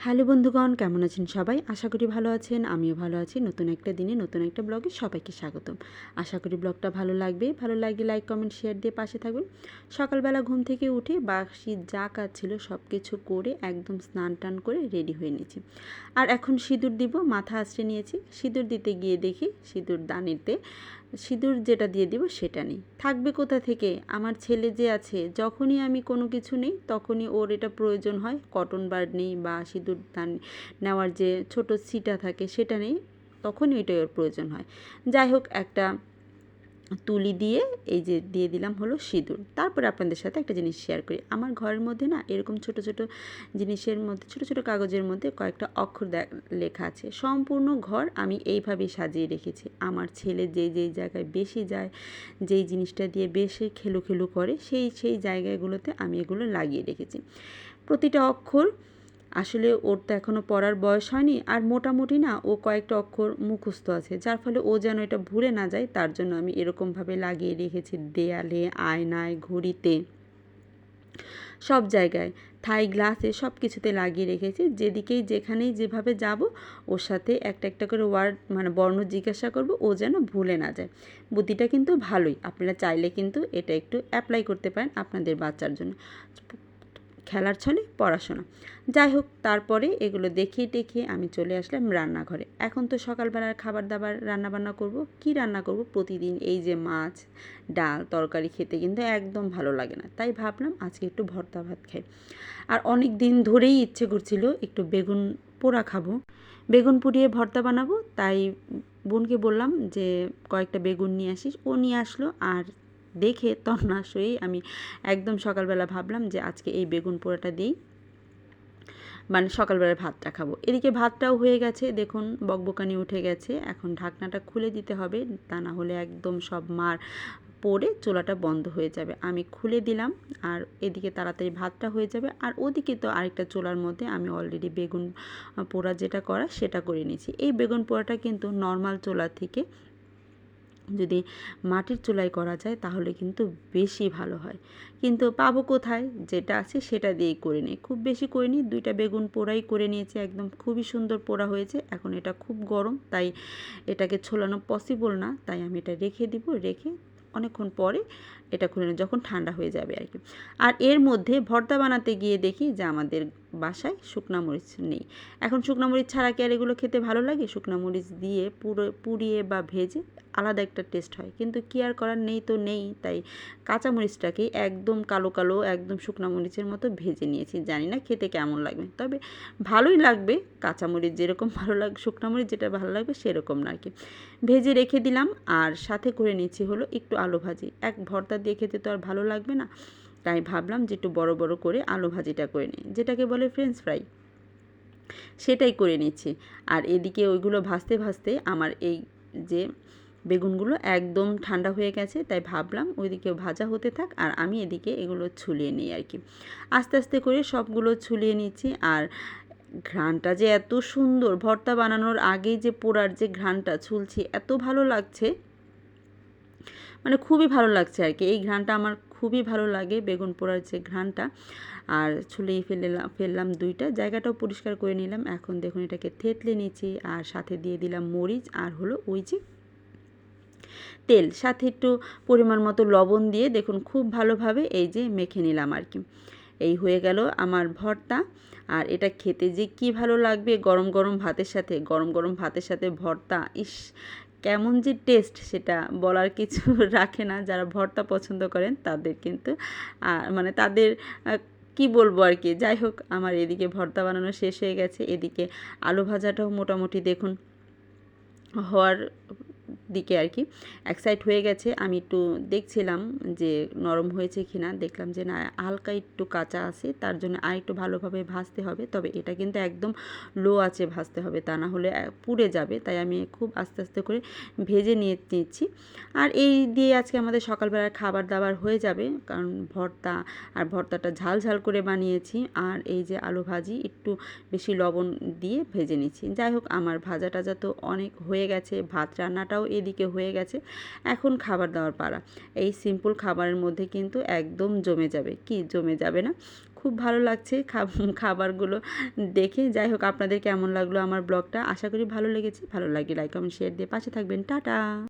Hello বন্ধুগণ, কেমন আছেন সবাই? আশা করি ভালো আছেন। আমিও ভালো আছি। নতুন একটা দিনে নতুন একটা ব্লগে সবাইকে স্বাগতম। আশা করি ব্লগটা ভালো লাগবে। ভালো লাগলে লাইক, কমেন্ট, শেয়ার দিয়ে পাশে থাকবেন। সকালবেলা ঘুম থেকে উঠে বাসি যা কাজ ছিল সব কিছু করে একদম স্নান টান করে রেডি হয়ে নিয়েছি। আর এখন সিঁদুর দিব, মাথা আঁচড়ে নিয়েছি। সিঁদুর দিতে গিয়ে দেখি সিঁদুর দানিতে সিঁদুর যেটা দিয়ে দিব সেটা নেই। থাকবে কোথা থেকে? আমার ছেলে যে আছে, যখনই আমি কোনো কিছু নেই তখনই ওর এটা প্রয়োজন হয়। কটন বাড নেই বা সিঁদুর দান নেওয়ার যে ছোট ছিটা থাকে সেটা নেই, তখনই ওইটাই ওর প্রয়োজন হয়। যাই হোক, একটা তুলি দিয়ে এই যে দিয়ে দিলাম হলো সিঁদুর। তারপরে আপনাদের সাথে একটা জিনিস শেয়ার করি। আমার ঘরের মধ্যে না এরকম ছোট ছোট জিনিসের মধ্যে, ছোট ছোট কাগজের মধ্যে কয়েকটা অক্ষর লেখা আছে। সম্পূর্ণ ঘর আমি এইভাবেই সাজিয়ে রেখেছি। আমার ছেলে যেই জায়গায় বেশি যায়, যেই জিনিসটা দিয়ে বেশি খেলু খেলু করে, সেই জায়গাগুলোতে আমি এগুলো লাগিয়ে রেখেছি। প্রতিটা অক্ষর আসলে ওর তো এখনও পড়ার বয়স হয়নি, আর মোটামুটি না ও কয়েকটা অক্ষর মুখস্থ আছে, যার ফলে ও যেন এটা ভুলে না যায় তার জন্য আমি এরকমভাবে লাগিয়ে রেখেছি। দেয়ালে, আয়নায়, ঘড়িতে, সব জায়গায়, থাই গ্লাসে, সব কিছুতে লাগিয়ে রেখেছি। যেদিকেই যেখানেই যেভাবে যাব ওর সাথে একটা একটা করে ওয়ার্ড মানে বর্ণ জিজ্ঞাসা করব, ও যেন ভুলে না যায়। বুদ্ধিটা কিন্তু ভালোই, আপনারা চাইলে কিন্তু এটা একটু অ্যাপ্লাই করতে পারেন আপনাদের বাচ্চার জন্য। খেলার ছলে পড়াশোনা। যাই হোক, তারপরে এগুলো দেখিয়ে টেখিয়ে আমি চলে আসলাম রান্নাঘরে। এখন তো সকালবেলার খাবার দাবার রান্নাবান্না করব। কি রান্না করব? প্রতিদিন এই যে মাছ, ডাল, তরকারি খেতে কিন্তু একদম ভালো লাগে না। তাই ভাবলাম আজকে একটু ভর্তা ভাত খাই। আর অনেক দিন ধরেই ইচ্ছে করছিল একটু বেগুন পোড়া খাবো, বেগুন পুড়িয়ে ভর্তা বানাবো। তাই বোনকে বললাম যে কয়েকটা বেগুন নিয়ে আসিস। ও নিয়ে আসলো। আর দেখে তন্নাশই আমি একদম সকালবেলা ভাবলাম যে আজকে এই বেগুন পোড়াটা দিই, মানে সকালবেলা ভাতটা খাবো। এদিকে ভাতটাও হয়ে গেছে, দেখুন বকবকানি উঠে গেছে। এখন ঢাকনাটা খুলে দিতে হবে, তা না হলে একদম সব মার পড়ে চুলাটা বন্ধ হয়ে যাবে। আমি খুলে দিলাম, আর এদিকে তাড়াতাড়ি ভাতটা হয়ে যাবে। আর ওদিকে তো আরেকটা চুলার মধ্যে আমি অলরেডি বেগুন পোড়া যেটা করা সেটা করে নিয়েছি। এই বেগুন পোড়াটা কিন্তু নর্মাল চুলা থেকে যদি মাটির চুলায় করা যায় তাহলে কিন্তু বেশি ভালো হয়। কিন্তু পাবো কোথায়? যেটা আছে সেটা দিয়েই করে নিই। খুব বেশি করে নিই, 2টা বেগুন পোড়াই করে নিয়েছি, একদম খুবই সুন্দর পোড়া হয়েছে। এখন এটা খুব গরম, তাই এটাকে ছোলানো পসিবল না, তাই আমি এটা রেখে দিব। রেখে অনেকক্ষণ পরে এটা খুলে নিই, যখন ঠান্ডা হয়ে যাবে আর কি। আর এর মধ্যে ভর্তা বানাতে গিয়ে দেখি যে আমাদের বাসায় শুকনা মরিচ নেই। এখন শুকনা মরিচ ছাড়া কি আর এগুলো খেতে ভালো লাগে? শুকনা মরিচ দিয়ে পুড়িয়ে বা ভেজে আলাদা একটা টেস্ট হয়, কিন্তু কি আর করার, নেই তো নেই। তাই কাঁচা মরিচটাকে একদম কালো কালো, একদম শুকনা মরিচের মতো ভেজে নিয়েছি। জানি না খেতে কেমন লাগবে, তবে ভালোই লাগবে। কাঁচা মরিচ যেরকম ভালো লাগে, শুকনা মরিচ যেটা ভালো লাগবে সেরকম না আর কি। ভেজে রেখে দিলাম। আর সাথে করে নিচ্ছি হলো একটু আলু ভাজি। এক ভর্তা দিয়ে খেতে তো আর ভালো লাগবে না, তাই ভাবলাম যে একটু বড় বড় করে আলু ভাজিটা করে নিই, যেটাকে বলে ফ্রেঞ্চ ফ্রাই, সেটাই করে নিচ্ছি। আর এদিকে ওইগুলো ভাজতে ভাজতে আমার এই যে বেগুনগুলো একদম ঠান্ডা হয়ে গেছে, তাই ভাবলাম ওইদিকে ভাজা হতে থাক আর আমি এদিকে এগুলো ছুলিয়ে নিই আর কি। আস্তে আস্তে করে সবগুলো ছুলিয়ে নিচ্ছি। আর ঘ্রাণটা যে এত সুন্দর, ভর্তা বানানোর আগেই যে পোড়ার যে ঘ্রাণটা ছুলছি, এত ভালো লাগছে, মানে খুবই ভালো লাগছে আর কি। এই ঘ্রাণটা আমার খুবই ভালো লাগে, বেগুন পোড়ার যে ঘ্রাণটা। আর ছুলেই ফেললাম 2টা, জায়গাটাও পরিষ্কার করে নিলাম। এখন দেখুন এটাকে থেতলে নিচ্ছি, আর সাথে দিয়ে দিলাম মরিচ, আর হলো ওই যে তেল, সাথে একটু পরিমাণ মতো লবণ দিয়ে দেখুন খুব ভালোভাবে এই যে মেখে নিলাম আর কি। এই হয়ে গেল আমার ভর্তা। আর এটা খেতে যে কি ভালো লাগবে গরম গরম ভাতের সাথে, গরম গরম ভাতের সাথে ভর্তা, ইস কেমন যে টেস্ট সেটা বলার কিছু রাখে না। যারা ভর্তা পছন্দ করেন তাদের কিন্তু মানে তাদের কি বলবো আর কি। যাই হোক, আমার এদিকে ভর্তা বানানো শেষ হয়ে গেছে। এদিকে আলু ভাজাটাও মোটামুটি দেখুন হওয়ার দিকে আর কি, এক সাইড হয়ে গেছে। আমি একটু দেখছিলাম যে নরম হয়েছে কি না, দেখলাম যে না হালকা একটু কাঁচা আছে, তার জন্য আর একটু ভালোভাবে ভাজতে হবে। তবে এটা কিন্তু একদম লো আঁচে ভাজতে হবে, তা না হলে পুড়ে যাবে। তাই আমি খুব আস্তে আস্তে করে ভেজে নিচ্ছি। আর এই দিয়ে আজকে আমাদের সকালবেলার খাবার দাবার হয়ে যাবে, কারণ ভর্তা, আর ভর্তাটা ঝাল ঝাল করে বানিয়েছি। আর এই যে আলু ভাজি একটু বেশি লবণ দিয়ে ভেজে নিচ্ছি। যাই হোক, আমার ভাজা টাজা তো অনেক হয়ে গেছে, ভাত রান্নাটাও এদিকে হয়ে গেছে। এখন খাবার দাবার পালা। এই সিম্পল খাবারের মধ্যে কিন্তু একদম জমে যাবে, কি জমে যাবে না? খুব ভালো লাগছে খাবারগুলো দেখে। যাই হোক, আপনাদের কেমন লাগলো আমার ব্লগটা? আশা করি ভালো লেগেছে। ভালো লাগলে লাইক কমেন্ট শেয়ার দিয়ে পাশে থাকবেন। টাটা।